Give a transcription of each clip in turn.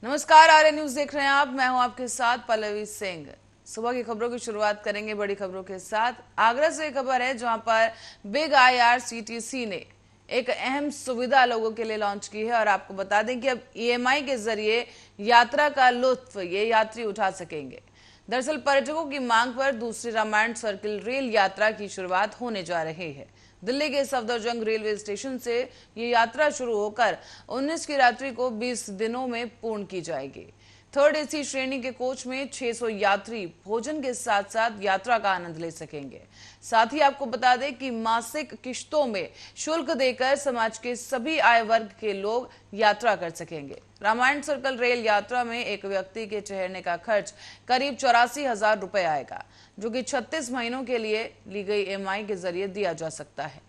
नमस्कार, आर्य न्यूज देख रहे हैं आप। मैं हूं आपके साथ पल्लवी सिंह। सुबह की खबरों की शुरुआत करेंगे बड़ी खबरों के साथ। आगरा से एक खबर है जहां पर बिग IRCTC ने एक अहम सुविधा लोगों के लिए लॉन्च की है और आपको बता दें कि अब EMI के जरिए यात्रा का लुत्फ ये यात्री उठा सकेंगे। दरअसल पर्यटकों की मांग पर दूसरी रामायण सर्किल रेल यात्रा की शुरुआत होने जा रही है। दिल्ली के सफदरजंग रेलवे स्टेशन से ये यात्रा शुरू होकर 19 की रात्रि को 20 दिनों में पूर्ण की जाएगी। थर्ड AC श्रेणी के कोच में 600 यात्री भोजन के साथ साथ यात्रा का आनंद ले सकेंगे। साथ ही आपको बता दें कि मासिक किश्तों में शुल्क देकर समाज के सभी आय वर्ग के लोग यात्रा कर सकेंगे। रामायण सर्कल रेल यात्रा में एक व्यक्ति के ठहरने का खर्च करीब 84,000 रुपए आएगा, जो कि 36 महीनों के लिए ली गई EMI के जरिए दिया जा सकता है।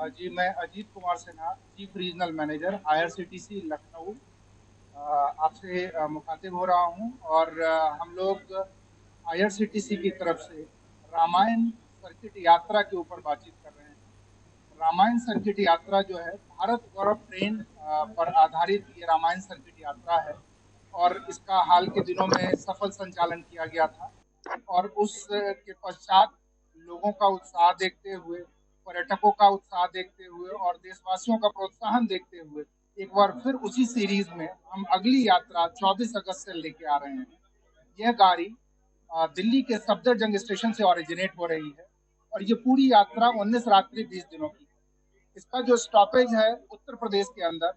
जी, मैं Ajit Kumar Sinha, chief regional manager IRCTC Lucknow आपसे मुखातिब हो रहा हूं और हम लोग IRCTC की तरफ से रामायण सर्किट यात्रा के ऊपर बातचीत कर रहे हैं। रामायण सर्किट यात्रा जो है भारत गौरव ट्रेन पर आधारित ये रामायण सर्किट यात्रा है और इसका हाल के दिनों में सफल संचालन किया गया था और उस के पश्चात लोगों का उत्साह देखते हुए, पर्यटकों का उत्साह देखते हुए और देशवासियों का प्रोत्साहन देखते हुए एक बार फिर उसी सीरीज में हम अगली यात्रा 24 अगस्त से लेके आ रहे हैं। यह गाड़ी दिल्ली के सफदरजंग स्टेशन से ओरिजिनेट हो रही है और ये पूरी यात्रा 19 रात्रि 20 दिनों की है। इसका जो स्टॉपेज है उत्तर प्रदेश के अंदर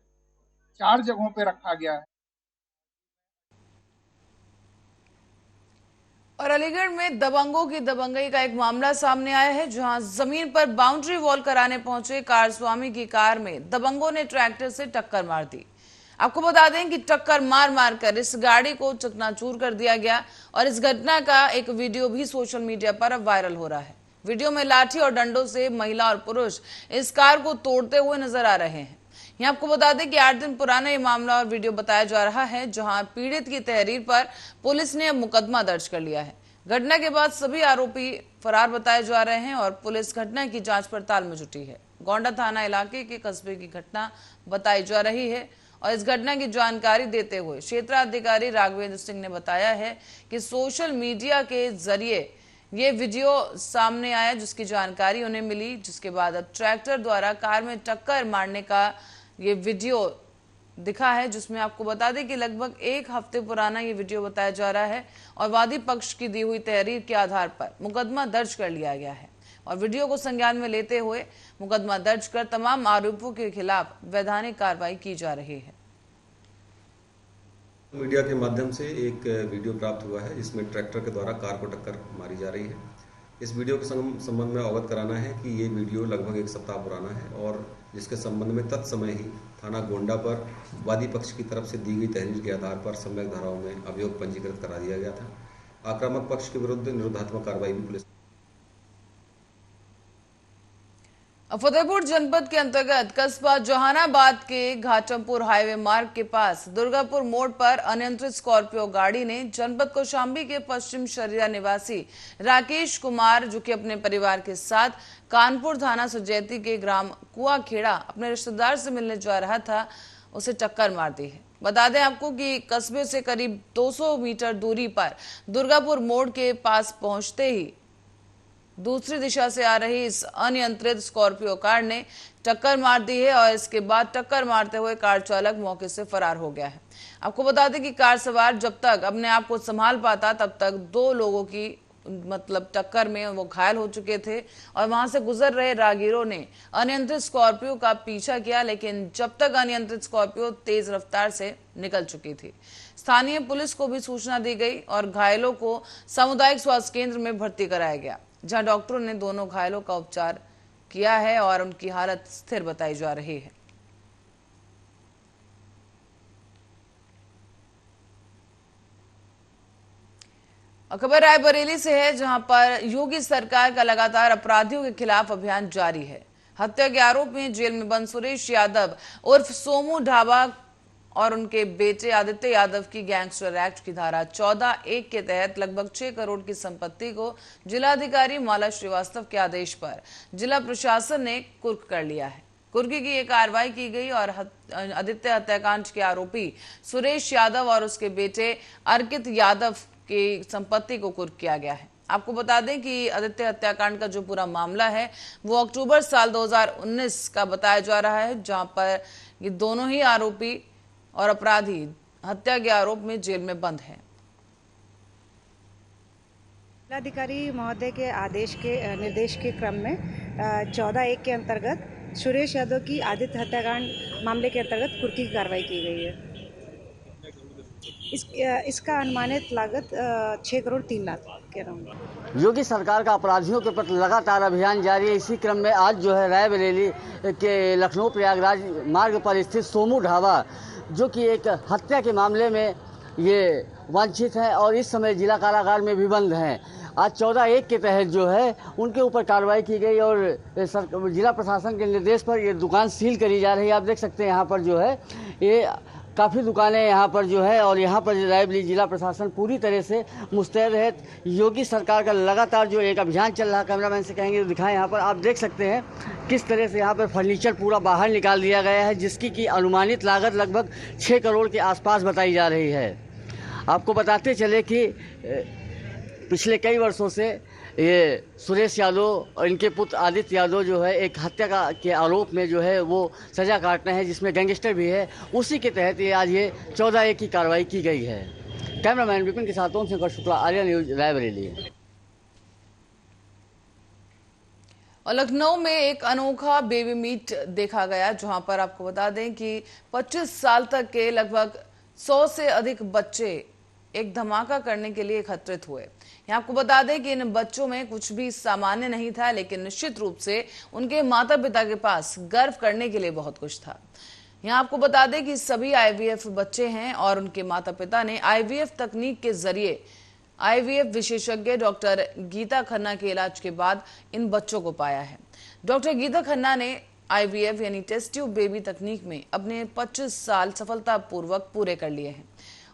4 जगहों पे रखा गया है। और अलीगढ़ में दबंगों की दबंगई का एक मामला सामने आया है, जहां जमीन पर बाउंड्री वॉल कराने पहुंचे कार स्वामी की कार में दबंगों ने ट्रैक्टर से टक्कर मार दी। आपको बता दें कि टक्कर मार मार कर इस गाड़ी को चकनाचूर कर दिया गया और इस घटना का एक वीडियो भी सोशल मीडिया पर अब वायरल हो रहा है। वीडियो में लाठी और डंडों से महिला और पुरुष इस कार को तोड़ते हुए नजर आ रहे हैं। यहाँ आपको बता दें कि 8 दिन पुराना ये मामला और वीडियो बताया जा रहा है, जहां पीड़ित की तहरीर पर पुलिस ने अब मुकदमा दर्ज कर लिया है। घटना के बाद सभी आरोपी फरार बताए जा रहे हैं और पुलिस घटना की जांच पड़ताल में जुटी है। गोंडा थाना इलाके के कस्बे की घटना बताई जा रही है और इस घटना की जानकारी देते हुए क्षेत्राधिकारी राघवेंद्र सिंह ने बताया है कि सोशल मीडिया के जरिए ये वीडियो सामने आया, जिसकी जानकारी उन्हें मिली, जिसके बाद अब ट्रैक्टर द्वारा कार में टक्कर मारने का ये वीडियो दिखा है, जिसमें आपको बता दें कि लगभग 1 हफ्ते पुराना ये वीडियो बताया जा रहा है और वादी पक्ष की दी हुई तहरीर के आधार पर मुकदमा दर्ज कर लिया गया है और वीडियो को संज्ञान में लेते हुए मुकदमा दर्ज कर तमाम आरोपियों के खिलाफ वैधानिक कार्रवाई की जा रही है। मीडिया के माध्यम से एक वीडियो प्राप्त हुआ है जिसमें ट्रैक्टर के द्वारा कार को टक्कर मारी जा रही है। इस वीडियो के संबंध में अवगत कराना है कि ये वीडियो लगभग 1 सप्ताह पुराना है और जिसके संबंध में तत्समय ही थाना गोंडा पर वादी पक्ष की तरफ से दी गई तहरीर के आधार पर सम्यक धाराओं में अभियोग पंजीकृत करा दिया गया था। आक्रामक पक्ष के विरुद्ध निरोधात्मक कार्रवाई भी पुलिस। फतेहपुर जनपद के अंतर्गत कस्बा जहानाबाद के घाटमपुर हाईवे मार्ग के पास दुर्गापुर मोड़ पर अनियंत्रित स्कॉर्पियो गाड़ी ने जनपद कौशाम्बी के पश्चिम शरिया निवासी राकेश कुमार, जो कि अपने परिवार के साथ कानपुर थाना सुजैती के ग्राम कुआखेड़ा अपने रिश्तेदार से मिलने जा रहा था, उसे टक्कर मार दी है। बता दें आपको कि कस्बे से करीब 200 मीटर दूरी पर दुर्गापुर मोड़ के पास पहुंचते ही दूसरी दिशा से आ रही इस अनियंत्रित स्कॉर्पियो कार ने टक्कर मार दी है और इसके बाद टक्कर मारते हुए कार चालक मौके से फरार हो गया है। आपको बता दें कि कार सवार जब तक अपने आप को संभाल पाता तब तक 2 लोगों की टक्कर में वो घायल हो चुके थे और वहां से गुजर रहे राहगीरों ने अनियंत्रित स्कॉर्पियो का पीछा किया, लेकिन जब तक अनियंत्रित स्कॉर्पियो तेज रफ्तार से निकल चुकी थी। स्थानीय पुलिस को भी सूचना दी गई और घायलों को सामुदायिक स्वास्थ्य केंद्र में भर्ती कराया गया, जहां डॉक्टरों ने दोनों घायलों का उपचार किया है और उनकी हालत स्थिर बताई जा रही है। खबर रायबरेली से है, जहां पर योगी सरकार का लगातार अपराधियों के खिलाफ अभियान जारी है। हत्या के आरोप में जेल में बंद सुरेश यादव उर्फ सोमू ढाबा और उनके बेटे आदित्य यादव की गैंगस्टर एक्ट की धारा 14(1) के तहत लगभग 6 करोड़ की संपत्ति को जिलाधिकारी माला श्रीवास्तव के आदेश पर जिला प्रशासन ने कुर्क कर लिया है। कुर्की की ये कार्रवाई की गई और आदित्य हत्याकांड के आरोपी सुरेश यादव और उसके बेटे अर्कित यादव की संपत्ति को कुर्क किया गया है। आपको बता दें कि आदित्य हत्याकांड का जो पूरा मामला है वो अक्टूबर साल 2019 का बताया जा रहा है, जहां पर ये दोनों ही आरोपी और अपराधी हत्या के आरोप में जेल में बंद हैं। जिलाधिकारी महोदय के आदेश के निर्देश के क्रम में 14(1) के अंतर्गत सुरेश यादव की आदित्य हत्याकांड मामले के अंतर्गत कुर्की की कार्रवाई की गई है। इसका अनुमानित लागत 6 करोड़ 3 लाख के राउंड। योगी सरकार का अपराधियों के प्रति लगातार अभियान जारी है। इसी क्रम में आज जो है रायबरेली के लखनऊ प्रयागराज मार्ग पर स्थित सोमू ढाबा, जो कि एक हत्या के मामले में ये वांछित है और इस समय जिला कारागार में भी बंद हैं। आज 14(1) के तहत जो है उनके ऊपर कार्रवाई की गई और जिला प्रशासन के निर्देश पर ये दुकान सील करी जा रही है। आप देख सकते हैं यहाँ पर जो है ये काफ़ी दुकानें यहाँ पर जो है, और यहाँ पर रायबरेली जिला प्रशासन पूरी तरह से मुस्तैद है। योगी सरकार का लगातार जो एक अभियान चल रहा है, कैमरामैन से कहेंगे तो दिखाएं। यहाँ पर आप देख सकते हैं किस तरह से यहाँ पर फर्नीचर पूरा बाहर निकाल दिया गया है, जिसकी की अनुमानित लागत लगभग 6 करोड़ के आसपास बताई जा रही है। आपको बताते चले कि पिछले कई वर्षों से ये सुरेश यादव और इनके पुत्र आदित्य यादव जो है एक हत्या के आरोप में जो है वो सजा काट रहे हैं, जिसमें गैंगस्टर भी है। उसी के तहत ये आज ये 14(1) की कार्रवाई की गई है। कैमरामैन विपिन के साथ ओम शंकर शुक्ला, आर्या न्यूज, रायबरेली। और लखनऊ में एक अनोखा बेबी मीट देखा गया, जहां पर आपको बता दें कि 25 साल तक के लगभग 100 से अधिक बच्चे एक धमाका करने के लिए एकत्रित हुए। यहाँ आपको बता दें कि इन बच्चों में कुछ भी सामान्य नहीं था, लेकिन निश्चित रूप से उनके माता पिता के पास गर्व करने के लिए बहुत कुछ था। यहाँ आपको बता दें कि सभी IVF बच्चे हैं और उनके माता पिता ने IVF तकनीक के जरिए IVF विशेषज्ञ डॉक्टर गीता खन्ना के इलाज के बाद इन बच्चों को पाया है। डॉक्टर गीता खन्ना ने IVF यानी टेस्ट ट्यूब बेबी तकनीक में अपने 25 साल सफलतापूर्वक पूरे कर लिए हैं।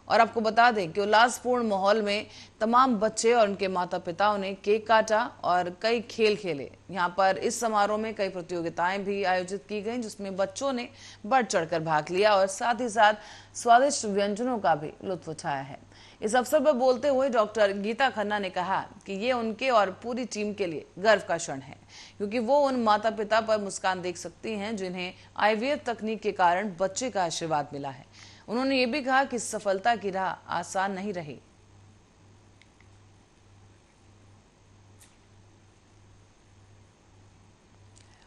और आपको बता दें कि उल्लासपूर्ण माहौल में तमाम बच्चे और उनके माता पिताओं ने केक काटा और कई खेल खेले। यहाँ पर इस समारोह में कई प्रतियोगिताएं भी आयोजित की गईं, जिसमें बच्चों ने बढ़ चढ़कर भाग लिया और साथ ही साथ स्वादिष्ट व्यंजनों का भी लुत्फ उठाया है। इस अवसर पर बोलते हुए डॉक्टर गीता खन्ना ने कहा कि ये उनके और पूरी टीम के लिए गर्व का क्षण है, क्योंकि वो उन माता पिता पर मुस्कान देख सकती हैं जिन्हें IVF तकनीक के कारण बच्चे का आशीर्वाद मिला है। उन्होंने ये भी कहा कि सफलता की राह आसान नहीं रही।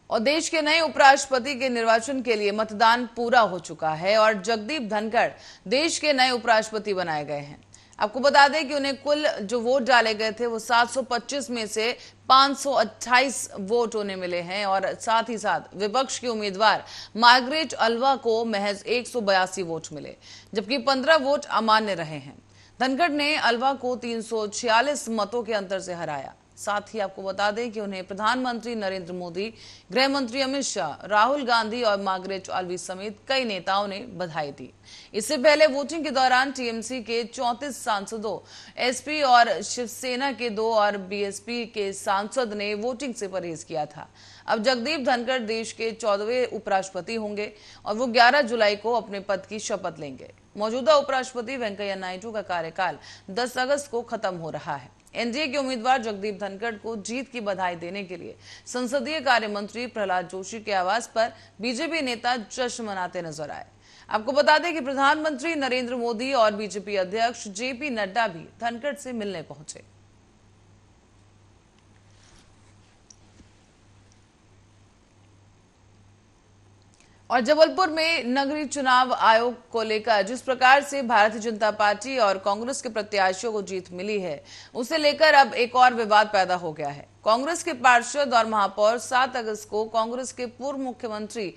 और देश के नए उपराष्ट्रपति के निर्वाचन के लिए मतदान पूरा हो चुका है और जगदीप धनखड़ देश के नए उपराष्ट्रपति बनाए गए हैं। आपको बता दें कि उन्हें कुल जो वोट डाले गए थे वो 725 में से 528 वोट उन्हें मिले हैं और साथ ही साथ विपक्ष के उम्मीदवार मार्गरेट अल्वा को महज 182 वोट मिले, जबकि 15 वोट अमान्य रहे हैं। धनखड़ ने अल्वा को 346 मतों के अंतर से हराया। साथ ही आपको बता दें कि उन्हें प्रधानमंत्री नरेंद्र मोदी, गृह मंत्री अमित शाह, राहुल गांधी और मार्गरेट अल्वी समेत कई नेताओं ने बधाई दी। इससे पहले वोटिंग के दौरान टीएमसी के 34 सांसदों, एसपी और शिवसेना के 2 और बीएसपी के सांसद ने वोटिंग से परहेज किया था। अब जगदीप धनखड़ देश के 14वें उपराष्ट्रपति होंगे और वो 11 जुलाई को अपने पद की शपथ लेंगे। मौजूदा उपराष्ट्रपति वेंकैया नायडू का कार्यकाल 10 अगस्त को खत्म हो रहा है। एनडीए के उम्मीदवार जगदीप धनखड़ को जीत की बधाई देने के लिए संसदीय कार्य मंत्री प्रहलाद जोशी के आवास पर बीजेपी नेता जश्न मनाते नजर आए। आपको बता दें कि प्रधानमंत्री नरेंद्र मोदी और बीजेपी अध्यक्ष जेपी नड्डा भी धनखड़ से मिलने पहुंचे। और जबलपुर में नगरीय चुनाव आयोग को लेकर जिस प्रकार से भारतीय जनता पार्टी और कांग्रेस के प्रत्याशियों को जीत मिली है, उसे लेकर अब एक और विवाद पैदा हो गया है। कांग्रेस के पार्षद और महापौर 7 अगस्त को कांग्रेस के पूर्व मुख्यमंत्री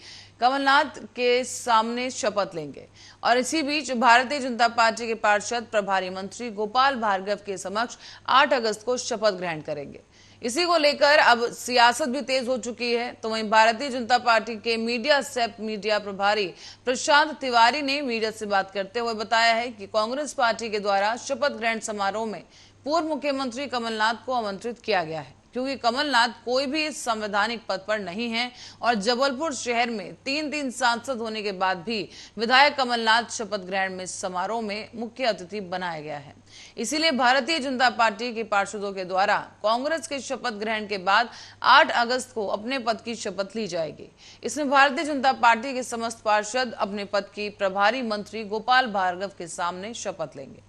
कमलनाथ के सामने शपथ लेंगे और इसी बीच भारतीय जनता पार्टी के पार्षद प्रभारी मंत्री गोपाल भार्गव के समक्ष 8 अगस्त को शपथ ग्रहण करेंगे। इसी को लेकर अब सियासत भी तेज हो चुकी है। तो वहीं भारतीय जनता पार्टी के मीडिया सेप मीडिया प्रभारी प्रशांत तिवारी ने मीडिया से बात करते हुए बताया है कि कांग्रेस पार्टी के द्वारा शपथ ग्रहण समारोह में पूर्व मुख्यमंत्री कमलनाथ को आमंत्रित किया गया है। क्योंकि कमलनाथ कोई भी संवैधानिक पद पर नहीं है और जबलपुर शहर में 3 सांसद होने के बाद भी विधायक कमलनाथ शपथ ग्रहण समारोह में मुख्य अतिथि बनाया गया है। इसीलिए भारतीय जनता पार्टी के पार्षदों के द्वारा कांग्रेस के शपथ ग्रहण के बाद 8 अगस्त को अपने पद की शपथ ली जाएगी। इसमें भारतीय जनता पार्टी के समस्त पार्षद अपने पद की प्रभारी मंत्री गोपाल भार्गव के सामने शपथ लेंगे।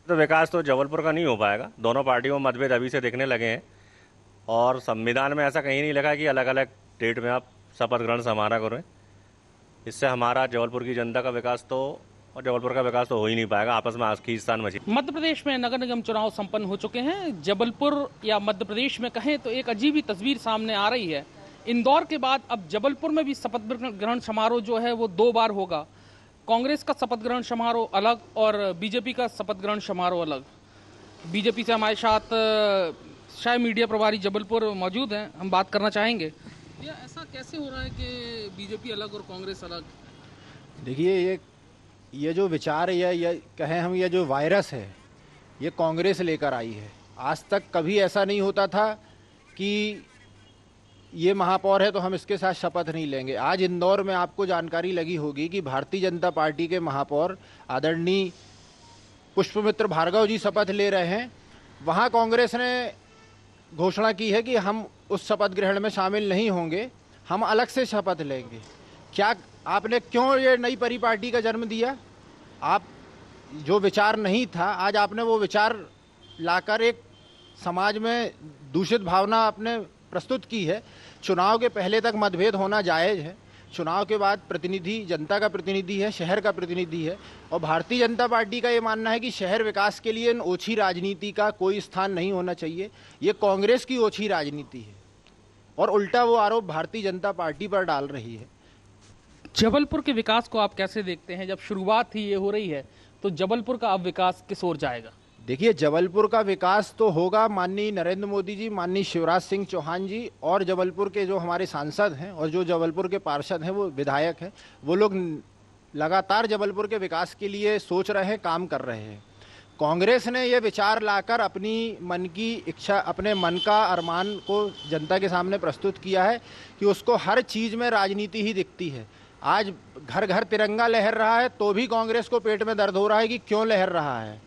तो विकास तो जबलपुर का नहीं हो पाएगा। दोनों पार्टियों में मतभेद अभी से दिखने लगे हैं और संविधान में ऐसा कहीं नहीं लिखा कि अलग अलग डेट में आप शपथ ग्रहण समारोह करें। इससे हमारा जबलपुर की जनता का विकास तो और जबलपुर का विकास तो हो ही नहीं पाएगा। आपस में आज की स्थान मची। मध्य प्रदेश में नगर निगम चुनाव संपन्न हो चुके हैं। जबलपुर या मध्य प्रदेश में कहें तो एक अजीब ही तस्वीर सामने आ रही है। इंदौर के बाद अब जबलपुर में भी शपथ ग्रहण समारोह जो है वो 2 बार होगा। कांग्रेस का शपथ ग्रहण समारोह अलग और बीजेपी का शपथ ग्रहण समारोह अलग। बीजेपी से हमारे साथ शायद मीडिया प्रभारी जबलपुर मौजूद हैं, हम बात करना चाहेंगे। ये ऐसा कैसे हो रहा है कि बीजेपी अलग और कांग्रेस अलग? देखिए, ये जो विचार ये कहें हम, ये जो वायरस है ये कांग्रेस लेकर आई है। आज तक कभी ऐसा नहीं होता था कि ये महापौर है तो हम इसके साथ शपथ नहीं लेंगे। आज इंदौर में आपको जानकारी लगी होगी कि भारतीय जनता पार्टी के महापौर आदरणीय पुष्पमित्र भार्गव जी शपथ ले रहे हैं। वहाँ कांग्रेस ने घोषणा की है कि हम उस शपथ ग्रहण में शामिल नहीं होंगे, हम अलग से शपथ लेंगे। क्या आपने क्यों ये नई परिपाटी का जन्म दिया? आप जो विचार नहीं था, आज आपने वो विचार लाकर एक समाज में दूषित भावना आपने प्रस्तुत की है। चुनाव के पहले तक मतभेद होना जायज़ है। चुनाव के बाद प्रतिनिधि जनता का प्रतिनिधि है, शहर का प्रतिनिधि है और भारतीय जनता पार्टी का ये मानना है कि शहर विकास के लिए ओछी राजनीति का कोई स्थान नहीं होना चाहिए। ये कांग्रेस की ओछी राजनीति है और उल्टा वो आरोप भारतीय जनता पार्टी पर डाल रही है। जबलपुर के विकास को आप कैसे देखते हैं? जब शुरुआत ही ये हो रही है तो जबलपुर का अब विकास किस ओर जाएगा? देखिए, जबलपुर का विकास तो होगा माननीय नरेंद्र मोदी जी, माननीय शिवराज सिंह चौहान जी और जबलपुर के जो हमारे सांसद हैं और जो जबलपुर के पार्षद हैं, वो विधायक हैं, वो लोग लगातार जबलपुर के विकास के लिए सोच रहे हैं, काम कर रहे हैं। कांग्रेस ने ये विचार लाकर अपनी मन की इच्छा, अपने मन का अरमान को जनता के सामने प्रस्तुत किया है कि उसको हर चीज़ में राजनीति ही दिखती है। आज घर घर तिरंगा लहर रहा है तो भी कांग्रेस को पेट में दर्द हो रहा है कि क्यों लहर रहा है।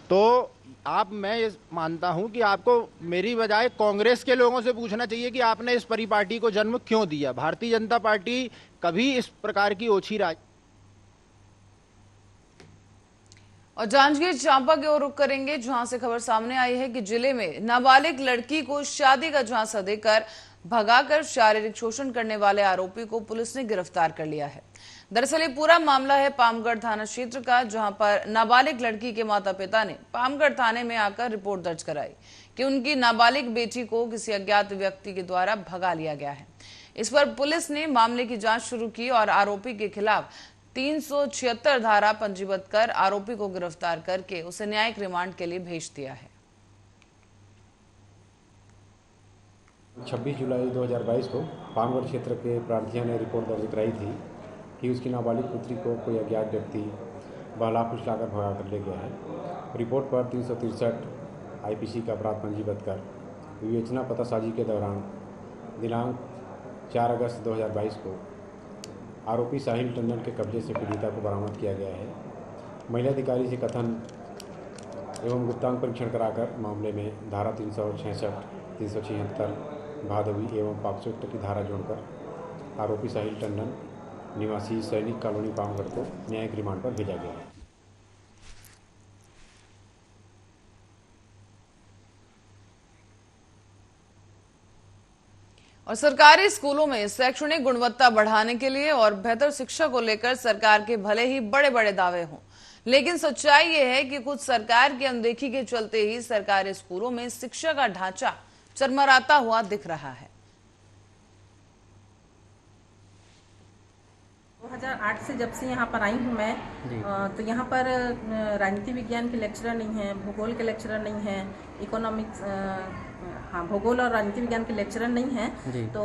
तो मैं ये मानता हूं कि आपको मेरी बजाय कांग्रेस के लोगों से पूछना चाहिए कि आपने इस परिपाटी को जन्म क्यों दिया। भारतीय जनता पार्टी कभी इस प्रकार की ओछी और जांजगीर चांपा की ओर रुख करेंगे, जहां से खबर सामने आई है कि जिले में नाबालिग लड़की को शादी का झांसा देकर भगाकर शारीरिक शोषण करने वाले आरोपी को पुलिस ने गिरफ्तार कर लिया है। दरअसल ये पूरा मामला है पामगढ़ थाना क्षेत्र का, जहां पर नाबालिग लड़की के माता पिता ने पामगढ़ थाने में आकर रिपोर्ट दर्ज कराई कि उनकी नाबालिग बेटी को किसी अज्ञात व्यक्ति के द्वारा भगा लिया गया है। इस पर पुलिस ने मामले की जांच शुरू की और आरोपी के खिलाफ 376 धारा पंजीबद्ध कर आरोपी को गिरफ्तार करके उसे न्यायिक रिमांड के लिए भेज दिया है। 26 जुलाई 2022 को पामगढ़ क्षेत्र के प्रार्थियों ने रिपोर्ट दर्ज कराई थी कि उसकी नाबालिग पुत्री को कोई अज्ञात व्यक्ति बहला फुसलाकर भगा कर ले गया है। रिपोर्ट पर 363 आईपीसी का अपराध पंजीबद्ध कर विवेचना पतासाजी के दौरान दिनांक 4 अगस्त 2022 को आरोपी साहिल टंडन के कब्जे से पीड़िता को बरामद किया गया है। महिला अधिकारी से कथन एवं गुप्तांग परीक्षण कराकर मामले में धारा 366, 376 भादवी एवं पॉक्सो एक्ट की धारा जोड़कर आरोपी साहिल टंडन निवासी सैनिक कॉलोनी पामगढ़ को न्यायिक रिमांड पर भेजा गया है। और सरकारी स्कूलों में शैक्षणिक गुणवत्ता बढ़ाने के लिए और बेहतर शिक्षा को लेकर सरकार के भले ही बड़े बड़े दावे हों, लेकिन सच्चाई ये है कि कुछ सरकार की अनदेखी के चलते ही सरकारी स्कूलों में शिक्षा का ढांचा चरमराता हुआ दिख रहा है। 2008 से जब से यहाँ पर आई हूँ मैं, तो यहाँ पर राजनीति विज्ञान के लेक्चरर नहीं हैं, भूगोल के लेक्चरर नहीं हैं, इकोनॉमिक्स हाँ, भूगोल और राजनीति विज्ञान के लेक्चरर नहीं हैं। तो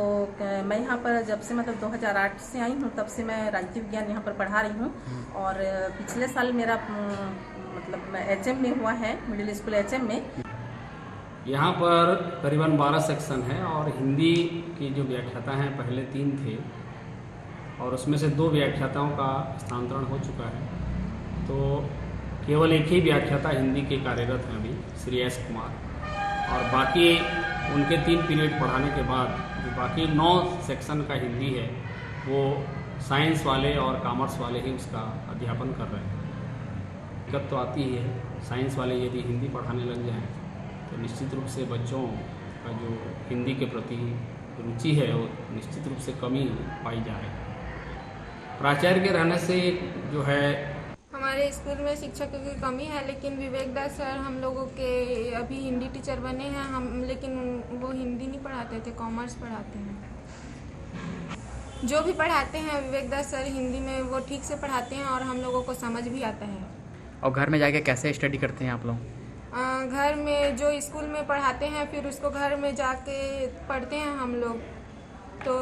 मैं यहाँ पर जब से मतलब 2008 से आई हूँ, तब से मैं राजनीति विज्ञान यहाँ पर पढ़ा रही हूँ। और पिछले साल मेरा मतलब HM में हुआ है, मिडिल स्कूल HM में। यहाँ पर करीबन 12 सेक्शन है और हिंदी की जो व्याख्याता हैं पहले 3 थे और उसमें से 2 व्याख्याताओं का स्थानांतरण हो चुका है। तो केवल एक ही व्याख्याता हिंदी के कार्यरत हैं अभी, श्री S कुमार, और बाकी उनके 3 पीरियड पढ़ाने के बाद जो बाकी 9 सेक्शन का हिंदी है वो साइंस वाले और कॉमर्स वाले ही उसका अध्यापन कर रहे हैं। दिक्कत तो आती ही है, साइंस वाले यदि हिंदी पढ़ाने लग जाएँ तो निश्चित रूप से बच्चों का जो हिंदी के प्रति रुचि है वो निश्चित रूप से कमी पाई जा रही है। प्राचार्य के रहने से जो है हमारे स्कूल में शिक्षकों की कमी है, लेकिन विवेक दास सर हम लोगों के अभी हिंदी टीचर बने हैं हम, लेकिन वो हिंदी नहीं पढ़ाते थे, कॉमर्स पढ़ाते हैं। जो भी पढ़ाते हैं विवेक दास सर हिंदी में वो ठीक से पढ़ाते हैं और हम लोगों को समझ भी आता है। और घर में जाके कैसे स्टडी करते हैं आप लोग? घर में जो स्कूल में पढ़ाते हैं फिर उसको घर में जाके पढ़ते हैं हम लोग तो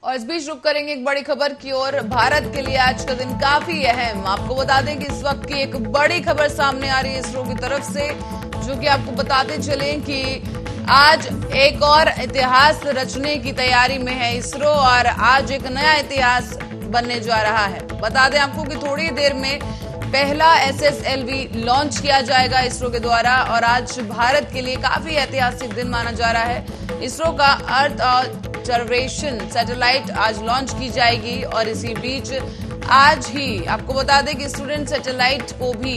और इस बीच रुक करेंगे एक बड़ी खबर की ओर। भारत के लिए आज का दिन काफी अहम। आपको बता दें कि इस वक्त की एक बड़ी खबर सामने आ रही है इसरो की तरफ से, जो कि आपको बताते चले कि आज एक और इतिहास रचने की तैयारी में है इसरो और आज एक नया इतिहास बनने जा रहा है। बता दें आपको कि थोड़ी देर में पहला SSLV लॉन्च किया जाएगा इसरो के द्वारा और आज भारत के लिए काफी ऐतिहासिक दिन माना जा रहा है। इसरो का अर्थ ऑब्जर्वेशन सैटेलाइट आज लॉन्च की जाएगी और इसी बीच आज ही आपको बता दें कि स्टूडेंट सैटेलाइट को भी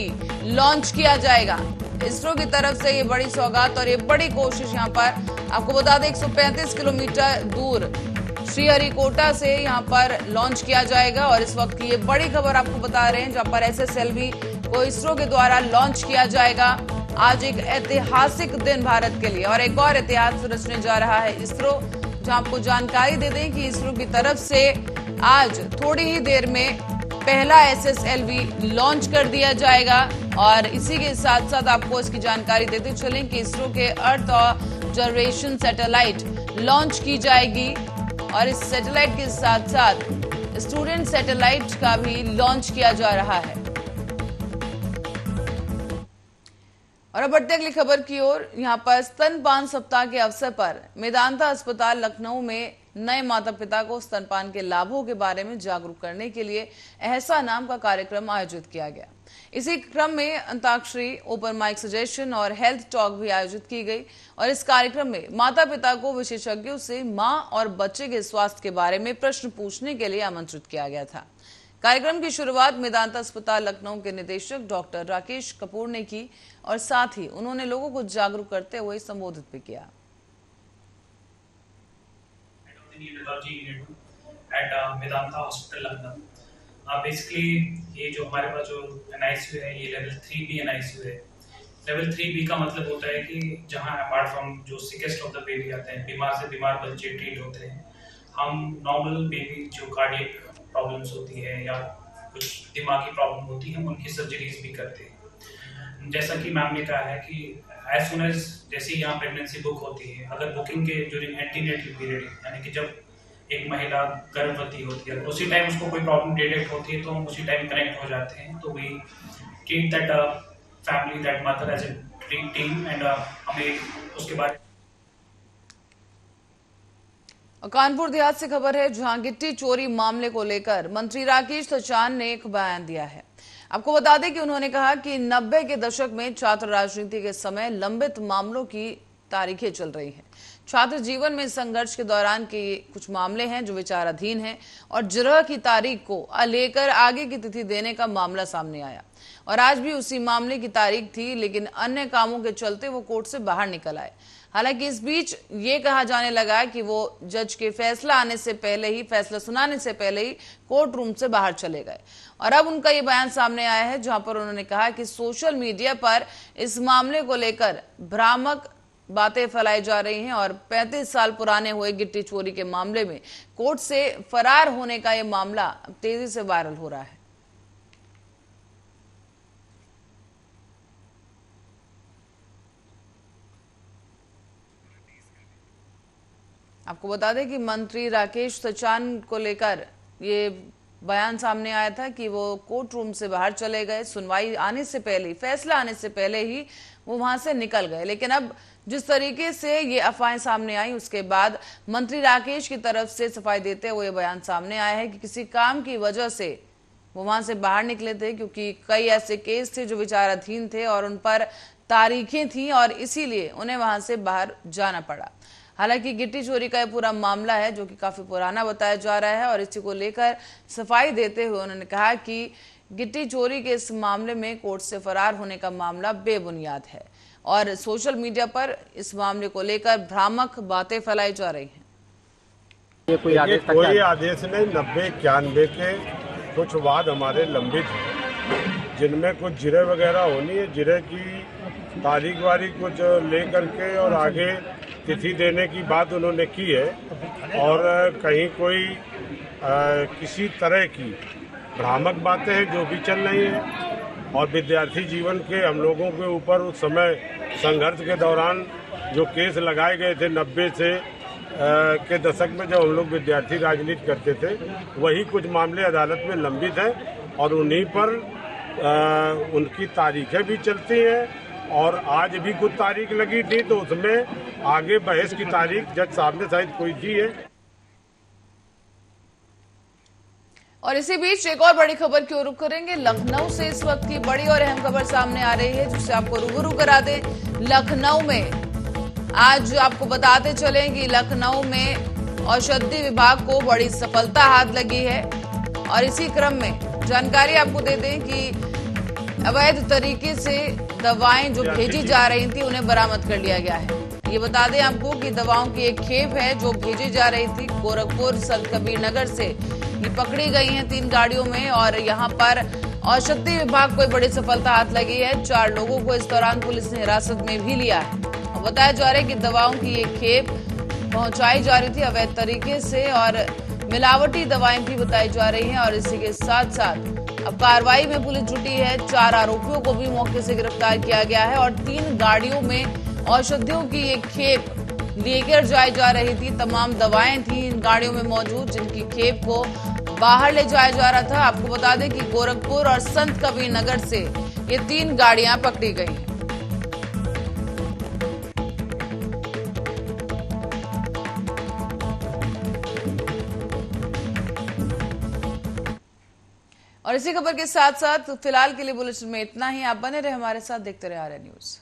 लॉन्च किया जाएगा। इसरो की तरफ से ये बड़ी सौगात और ये बड़ी कोशिश यहाँ पर आपको बता दें 135 किलोमीटर दूर श्रीहरिकोटा से यहाँ पर लॉन्च किया जाएगा और इस वक्त की ये बड़ी खबर आपको बता रहे हैं जहाँ पर SSLV को इसरो के द्वारा लॉन्च किया जाएगा। आज एक ऐतिहासिक दिन भारत के लिए और एक और इतिहास रचने जा रहा है इसरो, जहाँ आपको जानकारी दे दें कि इसरो की तरफ से आज थोड़ी ही देर में पहला SSLV लॉन्च कर दिया जाएगा और इसी के साथ साथ आपको इसकी जानकारी देते चलें कि इसरो के अर्थ ऑब्जर्वेशन सैटेलाइट लॉन्च की जाएगी और इस सैटेलाइट के साथ साथ स्टूडेंट सैटेलाइट का भी लॉन्च किया जा रहा है। और अब बढ़ते अगली खबर की ओर। यहाँ पर स्तनपान सप्ताह के अवसर पर मेदांता अस्पताल लखनऊ में नए माता पिता को स्तनपान के लाभों के बारे में जागरूक करने के लिए एहसा नाम का कार्यक्रम आयोजित किया गया। इसी क्रम में अंताक्षरी, ओपन माइक सजेशन और हेल्थ टॉक भी आयोजित की गई और इस कार्यक्रम में माता पिता को विशेषज्ञों से मां और बच्चे के स्वास्थ्य के बारे में प्रश्न पूछने के लिए आमंत्रित किया गया था। कार्यक्रम की शुरुआत मेदांता अस्पताल लखनऊ के निदेशक डॉक्टर राकेश कपूर ने की और साथ ही उन्होंने लोगों को जागरूक करते हुए संबोधित भी किया। बेसिकली ये जो हमारे पास जो NICU है ये लेवल 3B NICU है। लेवल 3B का मतलब होता है कि जहाँ अपार्ट फ्रॉम जो सिकेस्ट ऑफ द बेबी आते हैं, बीमार से बीमार बच्चे ट्रीट होते हैं, हम नॉर्मल बेबी जो कार्डियक प्रॉब्लम्स होती है या कुछ दिमागी प्रॉब्लम होती है उनकी सर्जरीज भी करते हैं। जैसा कि मैम ने कहा है कि एज सुन एज जैसे यहाँ प्रेगनेंसी बुक होती है, अगर बुकिंग के ड्यूरिंग एंटीनेटल पीरियड यानी कि जब एक महिला गर्भवती होती है उसी टाइम उसको कोई प्रॉब्लम डिटेक्ट होती है तो हम उसी टाइम कनेक्ट हो जाते हैं। तो we treat that family that mother as a team and हमें उसके बाद। कानपुर देहात से खबर है जहां गिट्टी चोरी मामले को लेकर मंत्री राकेश सचान ने एक बयान दिया है। आपको बता दें कि उन्होंने कहा कि 90 के दशक में छात्र राजनीति के समय लंबित मामलों की तारीखें चल रही हैं। छात्र जीवन में संघर्ष के दौरान के कुछ मामले हैं जो विचाराधीन हैं और जिरह की तारीख को लेकर आगे की तिथि देने का मामला सामने आया और आज भी उसी मामले की तारीख थी, लेकिन अन्य कामों के चलते वो कोर्ट से बाहर निकल आए। हालांकि इस बीच ये कहा जाने लगा कि वो जज के फैसला आने से पहले ही, फैसला सुनाने से पहले ही कोर्ट रूम से बाहर चले गए और अब उनका ये बयान सामने आया है जहां पर उन्होंने कहा कि सोशल मीडिया पर इस मामले को लेकर भ्रामक बातें फैलाई जा रही हैं और 35 साल पुराने हुए गिट्टी चोरी के मामले में कोर्ट से फरार होने का यह मामला तेजी से वायरल हो रहा है। आपको बता दें कि मंत्री राकेश सचान को लेकर ये बयान सामने आया था कि वो कोर्ट रूम से बाहर चले गए, सुनवाई आने से पहले ही, फैसला आने से पहले ही वो वहां से निकल गए। लेकिन अब जिस तरीके से ये अफवाहें सामने आई, उसके बाद मंत्री राकेश की तरफ से सफाई देते हुए बयान सामने आया है कि किसी काम की वजह से वो वहां से बाहर निकले थे, क्योंकि कई ऐसे केस थे जो विचाराधीन थे और उन पर तारीखें थी और इसीलिए उन्हें वहां से बाहर जाना पड़ा। हालांकि गिट्टी चोरी का यह पूरा मामला है जो कि काफी पुराना बताया जा रहा है और इसी को लेकर सफाई देते हुए उन्होंने कहा कि गिट्टी चोरी के इस मामले में कोर्ट से फरार होने का मामला बेबुनियाद है और सोशल मीडिया पर इस मामले को लेकर भ्रामक बातें फैलाई जा रही हैं। ये कोई आदेश नहीं, 90-91 के कुछ वाद हमारे लंबित हैं, जिनमें कुछ जिरे वगैरह होनी है, जिरे की तारीख वारीख कुछ लेकर के और आगे तिथि देने की बात उन्होंने की है और कहीं कोई किसी तरह की भ्रामक बातें हैं जो भी चल रही हैं और विद्यार्थी जीवन के हम लोगों के ऊपर उस समय संघर्ष के दौरान जो केस लगाए गए थे 90 से के दशक में जब हम लोग विद्यार्थी राजनीति करते थे, वही कुछ मामले अदालत में लंबित हैं और उन्हीं पर उनकी तारीखें भी चलती हैं और आज भी कुछ तारीख लगी थी तो उसमें आगे बहस की तारीख जज साहब ने शायद कोई दी है। और इसी बीच एक और बड़ी खबर की ओर रुख करेंगे। लखनऊ से इस वक्त की बड़ी और अहम खबर सामने आ रही है जिससे आपको रूबरू करा दें। लखनऊ में आज आपको बताते चलें कि लखनऊ में औषधि विभाग को बड़ी सफलता हाथ लगी है और इसी क्रम में जानकारी आपको दे दें कि अवैध तरीके से दवाएं जो भेजी जा रही थी उन्हें बरामद कर लिया गया है। ये बता दें आपको कि दवाओं की एक खेप है जो भेजी जा रही थी गोरखपुर संत कबीर नगर से, ये पकड़ी गई हैं 3 गाड़ियों में और यहाँ पर औषधि विभाग को बड़ी सफलता हाथ लगी है। 4 लोगों को इस दौरान पुलिस ने हिरासत में भी लिया है और बताया जा रहा है कि दवाओं की एक खेप पहुंचाई जा रही थी अवैध तरीके से और मिलावटी दवाएं भी बताई जा रही हैं और इसी के साथ साथ अब कार्रवाई में पुलिस जुटी है। 4 आरोपियों को भी मौके से गिरफ्तार किया गया है और 3 गाड़ियों में औषधियों की एक खेप लेकर जाई जा रही थी। तमाम दवाएं थी इन गाड़ियों में मौजूद जिनकी खेप को बाहर ले जाया जा रहा था। आपको बता दें कि गोरखपुर और संत कबीर नगर से ये 3 गाड़ियां पकड़ी गई हैं। और इसी खबर के साथ साथ फिलहाल के लिए बुलेटिन में इतना ही। आप बने रहे हमारे साथ, देखते रहे आर्या न्यूज।